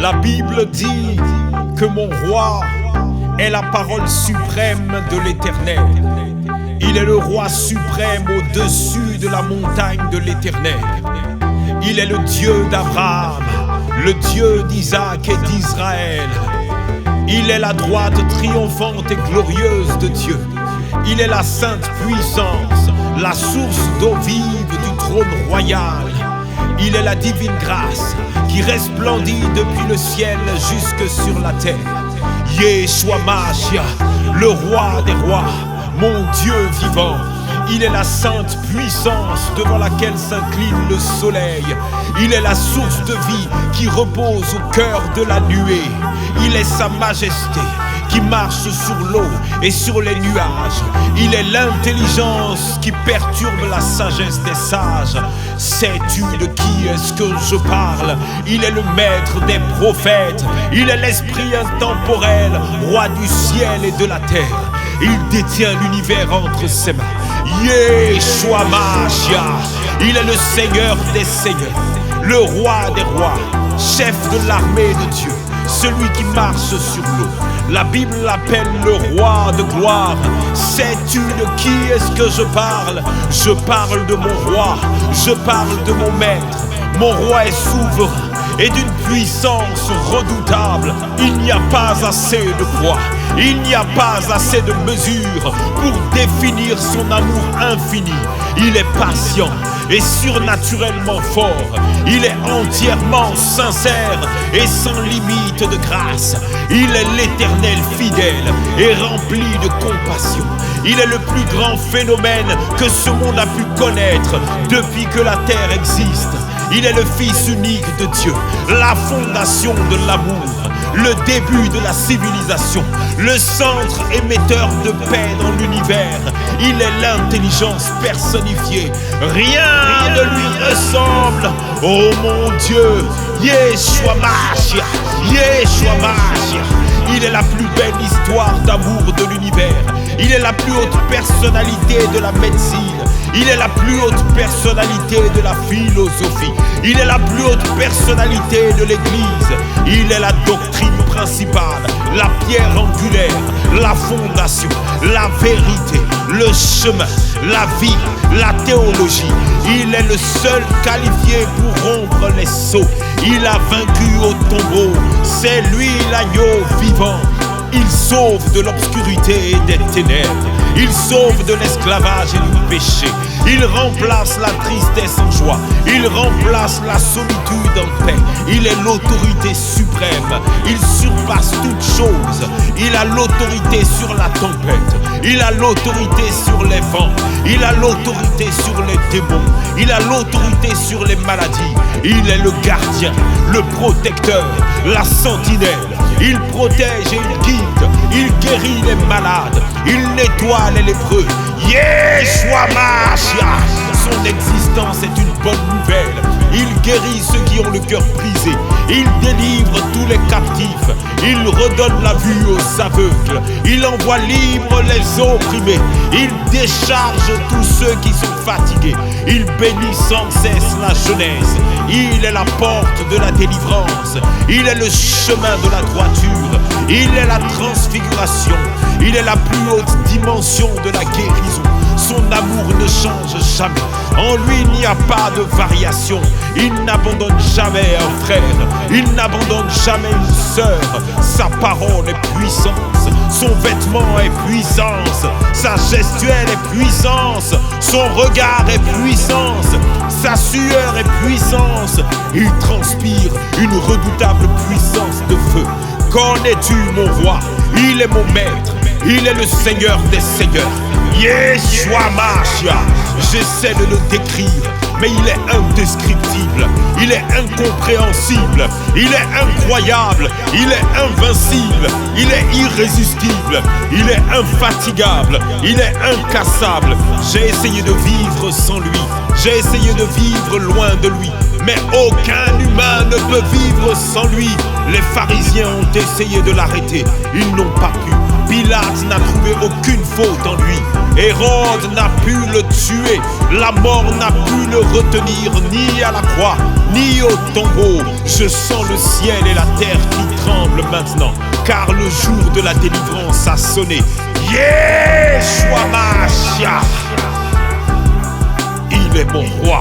La Bible dit que mon roi est la parole suprême de l'Éternel. Il est le roi suprême au-dessus de la montagne de l'Éternel. Il est le Dieu d'Abraham, le Dieu d'Isaac et d'Israël. Il est la droite triomphante et glorieuse de Dieu. Il est la sainte puissance, la source d'eau vive du trône royal. Il est la divine grâce qui resplendit depuis le ciel jusque sur la terre. Yeshua Mashiach, le roi des rois, mon Dieu vivant. Il est la sainte puissance devant laquelle s'incline le soleil. Il est la source de vie qui repose au cœur de la nuée. Il est sa majesté qui marche sur l'eau et sur les nuages. Il est l'intelligence qui perturbe la sagesse des sages. Sais-tu de qui est-ce que je parle? Il est le maître des prophètes. Il est l'esprit intemporel, roi du ciel et de la terre. Il détient l'univers entre ses mains. Yeshua Mashiach, il est le Seigneur des seigneurs, le roi des rois, chef de l'armée de Dieu, celui qui marche sur l'eau. La Bible l'appelle le roi de gloire. Sais-tu de qui est-ce que je parle? Je parle de mon roi, je parle de mon maître. Mon roi est souverain et d'une puissance redoutable. Il n'y a pas assez de poids, il n'y a pas assez de mesure pour définir son amour infini. Il est patient et surnaturellement fort. Il est entièrement sincère et sans limite de grâce. Il est l'Éternel fidèle et rempli de compassion. Il est le plus grand phénomène que ce monde a pu connaître depuis que la terre existe. Il est le Fils unique de Dieu, la fondation de l'amour, le début de la civilisation, le centre émetteur de paix dans l'univers. Il est l'intelligence personnifiée. Rien ne lui ressemble. Oh mon Dieu, Yeshua Mashiach, Yeshua Mashiach. Il est la plus belle histoire d'amour de l'univers. Il est la plus haute personnalité de la médecine. Il est la plus haute personnalité de la philosophie. Il est la plus haute personnalité de l'Église. Il est la doctrine principale, la pierre angulaire, la fondation, la vérité, le chemin, la vie, la théologie. Il est le seul qualifié pour rompre les sceaux. Il a vaincu au tombeau. C'est lui l'agneau vivant. Il sauve de l'obscurité et des ténèbres. Il sauve de l'esclavage et du péché. Il remplace la tristesse en joie. Il remplace la solitude en paix. Il est l'autorité suprême. Il surpasse toute chose. Il a l'autorité sur la tempête. Il a l'autorité sur les vents. Il a l'autorité sur les démons. Il a l'autorité sur les maladies. Il est le gardien, le protecteur, la sentinelle. Il protège et il guide. Il guérit les malades. Il nettoie les lépreux. Yeshua Mashiach. Son existence est une bonne nouvelle. Il guérit ceux qui ont le cœur brisé. Il délivre tous les captifs. Il redonne la vue aux aveugles. Il envoie libres les opprimés. Il décharge tous ceux qui sont fatigués. Il bénit sans cesse la jeunesse. Il est la porte de la délivrance. Il est le chemin de la droiture. Il est la transfiguration. Il est la plus haute dimension de la guérison. Son amour ne change jamais. En lui, il n'y a pas de variation. Il n'abandonne jamais un frère. Il n'abandonne jamais une sœur. Sa parole est puissance. Son vêtement est puissance. Sa gestuelle est puissance. Son regard est puissance. Sa sueur est puissance. Il transpire une redoutable puissance de feu. Connais-tu mon roi? Il est mon maître. Il est le Seigneur des seigneurs. Yeshua Mashiach. J'essaie de le décrire, mais il est indescriptible. Il est incompréhensible. Il est incroyable. Il est invincible. Il est irrésistible. Il est infatigable. Il est incassable. J'ai essayé de vivre sans lui. J'ai essayé de vivre loin de lui. mais aucun humain ne peut vivre sans lui. Les pharisiens ont essayé de l'arrêter, ils n'ont pas pu. Pilate n'a trouvé aucune faute en lui. Hérode n'a pu le tuer. La mort n'a pu le retenir, ni à la croix, ni au tombeau. Je sens le ciel et la terre qui tremblent maintenant, car le jour de la délivrance a sonné. Yeshua Mashiach, il est mon roi.